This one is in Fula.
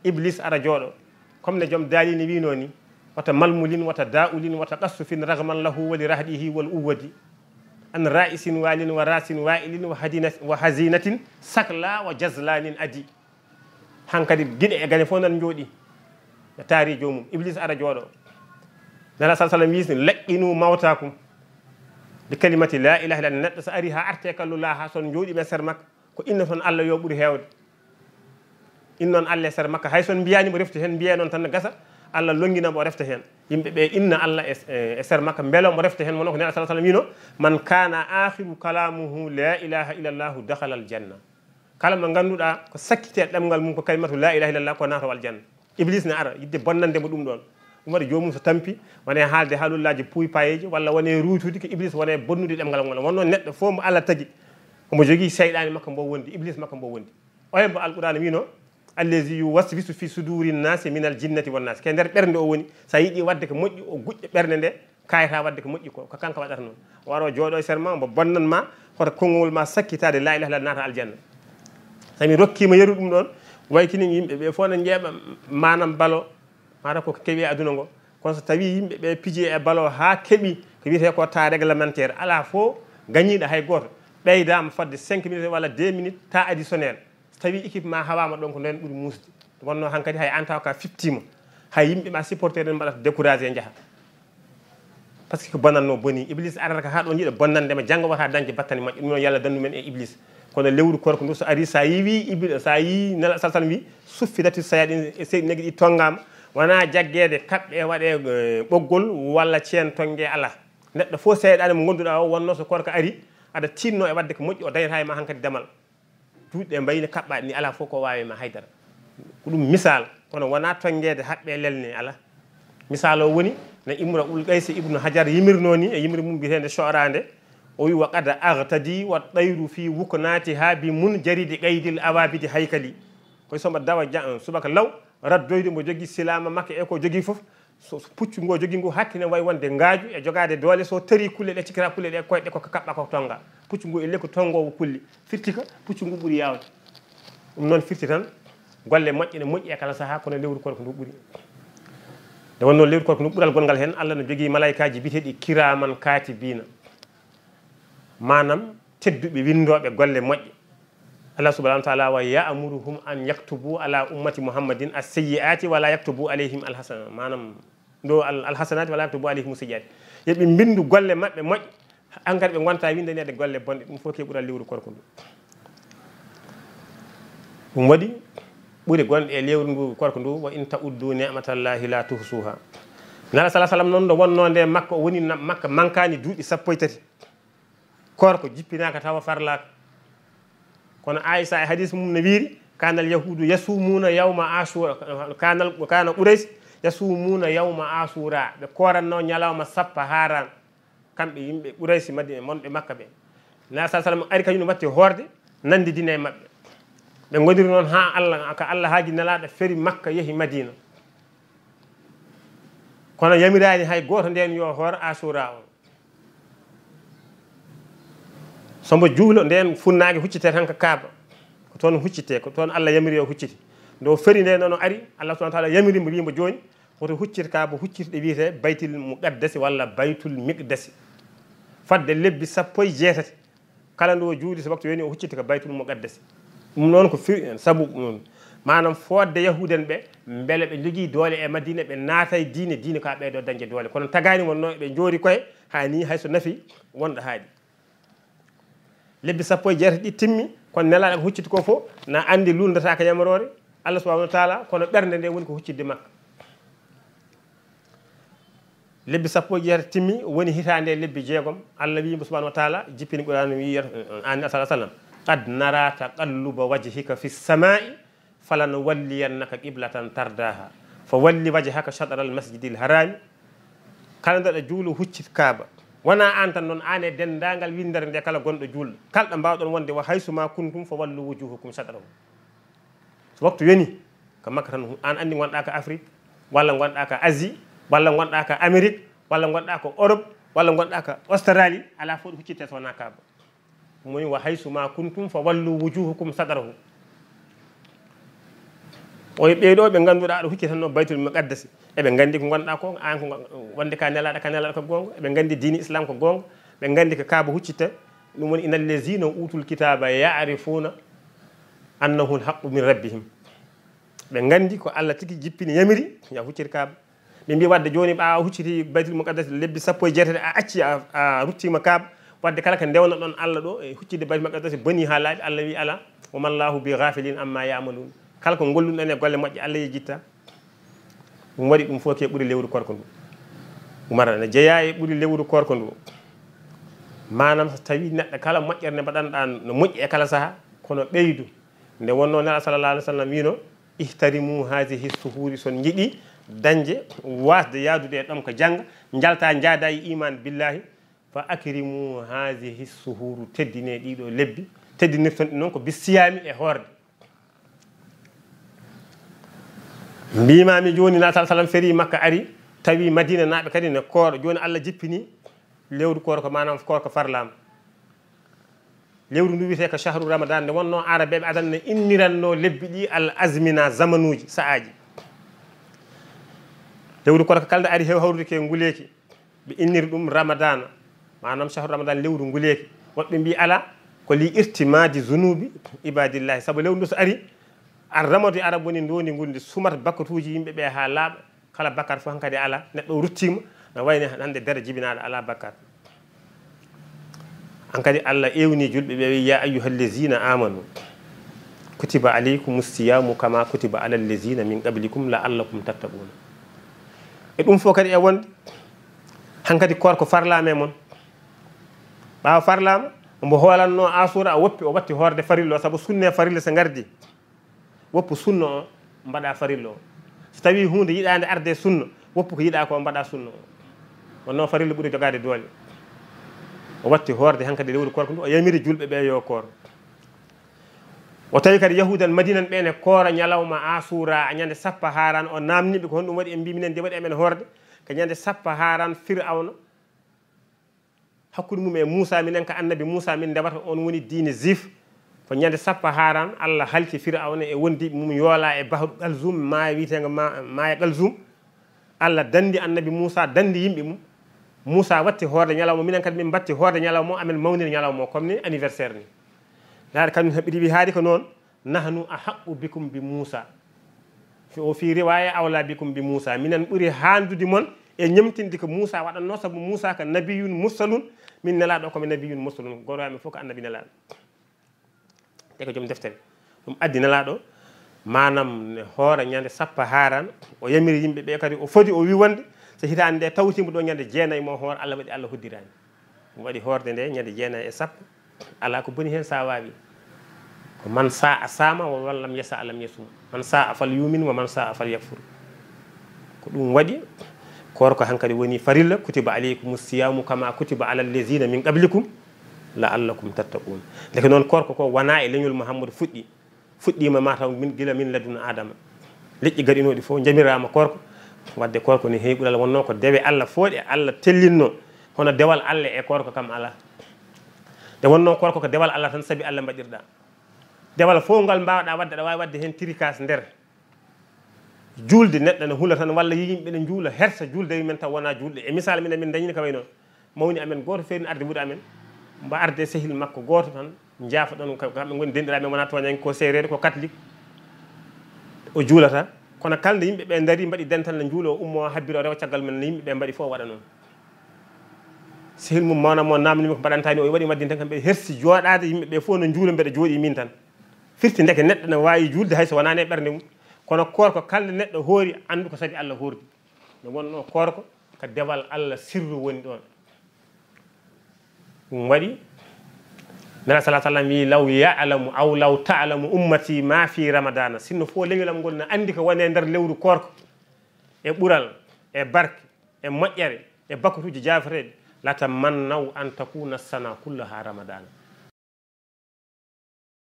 iblis ara jooɗo comme ne joom daalini wino ni wata malmulin wata daulin wata qassufin ragman lahu wali rahdihi wal uwadi an ra'isin walin wa rasin wa'ilin wa hazinatin sakla wa jazlanin adi hankadi guiɗe e gane fof nan jooɗi e taari jomum iblis ara jooɗo nala sa sallam wisni laqqinu mawtakum bi kalimati la ilaha illa neɗɗo so ari ha arte kallula ha son jooɗi ɓe ser makka ko inna toon Allah yo ɓuuri hewde in noon Allah e ser makka hay son mbiyanimo refti hen mbiye noon tan ne gasa Allah longinamo o refta hen yimɓeɓe inna Allah e ser makka beelo mo refta hen wono ko neɗɗo sa sallam wino man kana akhiru kalamuhu la ilaha illallahu dakhala al janna kala mo ganduɗa ko sakkite ɗemgal mum ko kalimatu la ilaha illallah ko nato aljanna iblis ne ara yidde bonnandemo ɗum ɗon ɗum waɗi jomum so tampi wone haalde haalullaji puy payeji walla wone ruutude ko iblis wone bonnude ɗemgal ngol wonno neɗɗo fof mo Allah tagui omo jogui seyɗani makko mbo wondi iblis makko mbo wondi oye mbo alqur'ana wino allazi yuwaswisu fi suduri nnasi min al jinnati wan nas ke nder ɓernde o woni sa yiiɗi wadde ko moƴƴi o guƴƴa ɓernde nde kayata wadde ko moƴƴi ko kanko waɗata noon o waro jooɗo e serma mbo bonnanma hoto konngol ma sakkitade la ilaha illallah nata aljanna sami rokkima yeru ɗum ɗon way kini yimɓeɓe fof ne jeeɓa manam balo mata koko keewi aduna ngo kono so tawi yimɓeɓe piiji e balo ha keeɓi ko wiyete ko ta réglementaire ala fo gañiɗo hay goto ɓeydama fodde 5 minutes walla 2 minutes ta additionnel so tawi équipe ma hawama ɗon ko nden ɓuuri musde wonno hankkadi hay an taw ka fiftima hay yimɓe ma supporter en mbaɗata découragé jaaha par ce que ko bonanno boni iblis arata ko ha ɗon yiiɗa bonnandema janggo wata dañde battane moƴƴe ɗum noon yo Allah dandu men e iblis kono lewru korko ndu so ari sa yiwi iblis sa yi nela sa sallam wi suffidati sayaɗin e seydi negui ɗi tongama wona jaggede kaɓɓe waɗe ɓoggol walla ceen tongue ala neɗɗo fof seyɗade mo gonduɗa o wonno so korko ari aɗa tinno e wadde ko moƴƴi o dañata e ma hankkadi damal duuɗe mbayino kaɓɓaɗe ni ala fof ko wawi ma haydara ko ɗum misal kono wona tonguede haɓɓe lelne ala misal o woni no imra ul qaysi ibnu hajar yimirno ni e yimri mum mbitede soorande o wi wa qad agtadi wa ɗayru fi wuknatiha bi mun jaridi qaydil awabidi haykali koye somo dawa subaka law raddoyde mo jogui silama makko e ko jogui foof so puccu ngo jogui ngu hakkine wawi wonde ngaaju e jogade doole so tari kulle ɗe cikkata kulle ɗe koyɗe koko kaɓɓa koko tonga puccu ngu elle ko tongowo kulle firti ka puccu ngu ɓuuri yawde ɗum noon firti tan golle moƴƴe ne moƴƴi e kala saaha kono lewru korko ndu ɓuuri nde wonno lewru korko ndu ɓuural gongal hen Allah ne jogui malayikaji biteɗi kiraman katibina manam tedduɓe windoɓe golle moƴƴe Allah subhanahu wa ta'ala wa ya'muruhum an yaktubu ala ummati muhammadin as-sayyi'ati wala yaktubu alayhim al-hasanat manam do al-hasanati wala yaktubu alayhim as-sayyi'ati yeɓe bindu golle mabɓe moƴƴe engrais ɓe gonta windanede golle bonɗe ɗum fof ke ɓuural lewru korko ndu ɗum waɗi ɓuuri gonɗe e lewru ndu korko ndu wa in ta'uddu ni'matallahi la tuhsuha nala sallallahu alaihi wasallam non do wonno nde makko woni makka mankani duuɓi 13 korko jippinaka tawa farlaka kono Aisha e hadis mum ne wiiri kanal yahudu yasumuna yawma ashura kana quraish yasumuna yawma ashura ɓe koranno ñalawma sappa haran kamɓe yimɓe quraish madina monɓe makka ɓe na sa sallam ari kañum watti horde nandi dine mabɓe ɓe gondiri noon ha Allah ka Allah haaji nelaɗo feri makka yeehi madina kono yamirani hay goto nden yo hoor ashura o sombo juulo nden funnaage huccite tan ko kaaba ko toon huccite ko toon Allah yamiri o hucciti ndo feri nde noon ari Allah subhanahu wa ta'ala yamirimo wimo joni woto huccite kaaba huccirɗe wiyete baytul muqaddasi walla baytul miqdasi fadde lebbi 16 kala ndo juuli so waktu woni o huccite ko baytul muqaddasi ɗum noon ko firi sabu manam fodde yahuden ɓe beele ɓe jogii doole e madina ɓe naatay diine ka ɓeydo dañde doole kono tagani wonno ɓe joori koye ha ni hayso nafi wonɗo haaɗi lebbi 16 ɗi timmi kono nelaɗo ko hucciti ko fof na andi lundata ko yamarore Allah subhanahu wa ta'ala kono ɓernde nde woni ko huccidde makka lebbi 16 timmi woni hitande lebbi 6 Allah wi subhanahu wa ta'ala jippini qur'an wi an sallallahu alaihi wasallam qad nara taqalluba wajhika fi samai falan walliyannaka qiblatan tardaha fa walli wajhaka shatr al masjidil haram kala nda juulu huccit kaaba wona an tan noon an e dendagal windere nde kala gonɗo julɗo kalɗo mbawɗon wonde wa haysuma kuntum fa wallu wujuhukum shatrahu so waktu yoni ko makka tan an andi gonɗa ko Afrique walla gonɗa ko Asie walla gonɗa ko Amérique walla gonɗa ko Europe walla gonɗa ko Australie ala fof ɗo huccitte sowona kaaba ɗum woni wa haysuma kuntum fa wallu wujuhukum shatrahu oy ɓeeɗo ɓe ngannduɗaa aɗa hucci tan no baytul muqaddasi eɓe nganndi ko gonɗaa ko an ko wonde ka nelaɗo ko goonga eɓe nganndi diine islam ko goonga ɓe nganndi ko kaaba huccitta ɗum woni ina allazina utul kitaba yarifuna annahu lhaqqu min rabbihim ɓe nganndi ko Allah tigi jippini yamiri ya hucciti kaaba ɓe mbi wadde jooni ɓaawa hucciti baytul muqaddasi lebbi 17 a acci a ruttima kaaba wadde kala ko ndewna ɗon Allah ɗo e huccide baytul muqaddasi boni ha laaɓi Allah wi ala wamallahu bi ghafilin amma yamalun kala ko golluɗen e golle moƴƴe Allah yejitta ɗum waɗi ɗum fof ke ɓuri lewru korko ndu umara ne jeeya e ɓuri lewru korko ndu manam so tawi neɗɗo kala moƴƴere nde mbaɗanɗa no moƴƴi e kala saaha kono ɓeydu nde wonno nela sallallah alih w sallam wino ihtarimu hadihi suhuri son jiiɗi dañde wasde yaadude e ɗom ko jangga jalta jaada e iman billahi fa akrimu hadihi suhuru teddine ɗiɗo lebbi teddinirton ɗi noon ko bissiyami e hoorde mbimami joni na sallam feri makka ari tawi madina naaɓe kadi ne kooro joni Allah jippini lewru kooro ko manam kooro ko farlama lewru ndu wiyete ko chahru ramadan nde wonno arabeɓe adan ne inniranno lebbi ɗi al azmina zamanuji sa'aji lewru kooro ko kalde ari hew hawrude ke nguleki ɓe inniri ɗum ramadana manam chahru ramadan lewru nguleki woɓɓe mbi ala ko li irtimadi zunubi ibadillahi saabu lewru ndu so ari ar ramadu arab woni ndoni ngundi sumat bakkatuji yimɓe ɓe ha laaɓa kala bakkat fof hankadi ala neɗɗo ruttima no wayni hande dere jibinaɗo ala bakkat hankadi Allah ewni julɓe ɓe wi ya ayyuhal lezina amanu kutiba aleykum siyamu kama kutiba alal lezina min qablikum la'allakum tattaquna e ɗum fof kadi e wonde hankadi korko farlama e mon ɓawa farlama mbo hoolanno asura a woppi o watti horde farillo saabu sunne farilla so gardi woppu sunna o mbaɗa farillo o so tawi hunde yiɗande arde sunna woppu ko yiɗa ko mbaɗa sunna o wonno farillo ɓuuri jogade doole o watti horde hankadi lewru korko ndu o yamiri julɓe ɓe yo koor o tawi kadi yahudan madinan ɓene koora ñalawma asura a ñande sappa haran o namniɓe ko honɗum waɗi en mbi minen de waɗi emen horde ko ñande sappa haran firawna hakkude mum e Moussa minen ko annabi Moussa min ndewata on woni diine juif ko ñande sappa haran Allah halki firawna e wondiɓe mum yoola e bahru Galzum maya witego maya Galzum Allah dandi annabi Moussa dandi yimɓe mum Moussa watti horde ñalawma minen kadi min batti horde ñalawma amen mawnir ñalawma comme ni anniversaire ni laade kañum haɓiri wi haadi ko noon nahnu ahaqqu bikum bi Moussa o fi riwaya awla bikum bi Moussa minen ɓuuri handude mon e ñamtinde ko Moussa waɗanno saabu Moussa ko nabiyun mursalun min nelaɗo komi nabiyun mursalun goroamen fof ko annabi nelaɗo te ko joom deftere ɗum addi nelaɗo manam ne hoore ñande sappa haran o yamiri yimɓe ɓe kadi o foti o wi wonde so hitande nde tawtima ɗo ñande jeenayyi mo hoore Allah waɗi Allah hoddirani ɗum waɗi horde nde ñande jeenayyi e sappo ala ko boni hen sa wawi ko man sa a sama wa man lam yasa alam yasum man sa a fal yumin wa man sa a fal yakfur ko ɗum waɗi koor ko hankadi woni farilla kutiba aleykum siyamu kama kutiba alal lezina min qablikum la'allakum tattaqun leke noon korko ko wona e leñol Mouhamadou fuɗɗima mataw min gila min laduna adama leƴƴi gaɗinoɗi fof jamirama korko wadde korko ni heewi ɓural wonno ko dewe Allah fooɗe Allah tellinno hono dewal Allah e korko kam ala nde wonno korko ko dewal Allah tan saabi Allah mbaɗirɗa dewal fof ngal mbawɗa wadde aɗa wawi wadde hen tricas nder julde neɗɗo ne hula tan walla yimɓe ne juula hersa julde men taw wona julde e misal minen min dañini ko way noon mawni amen goto feeri arde wuuɗe amen mbo arde sehil makko goto tan jaafa ɗon kamɓe goni denɗiraɓe wona toñani ko séréer ko catholique o juulata kono kalde yimɓe ɓe daari mbaɗi dental ne juulo o ummo habbiro o rewa caggal men no yimɓe ɓe mbaɗi fof waɗa noon sehil mum mawnamo namnimi ko mbaɗantani o waɗi waddin tan kamɓe hersi jooɗade yimɓe ɓe fof no juula mbeɗa jooɗi min tan firti ndeke neɗɗo ne wawi julde hayso wonani e ɓerde mum kono korko kalde neɗɗo hoori andu ko saabi Allah hoordi ne wonno korko ko dewal Allah sirru woni ɗon ɗum waɗi nana sala sallam wi law ya'lamu aw law ta'lamu ummati ma fi ramadana sinno fo leñolam ngol ne andi ko wone nder lewru korko e ɓural e barke e moƴƴere e bakkatuji jafateɗe latamannaw an takuna sana kullaha ramadana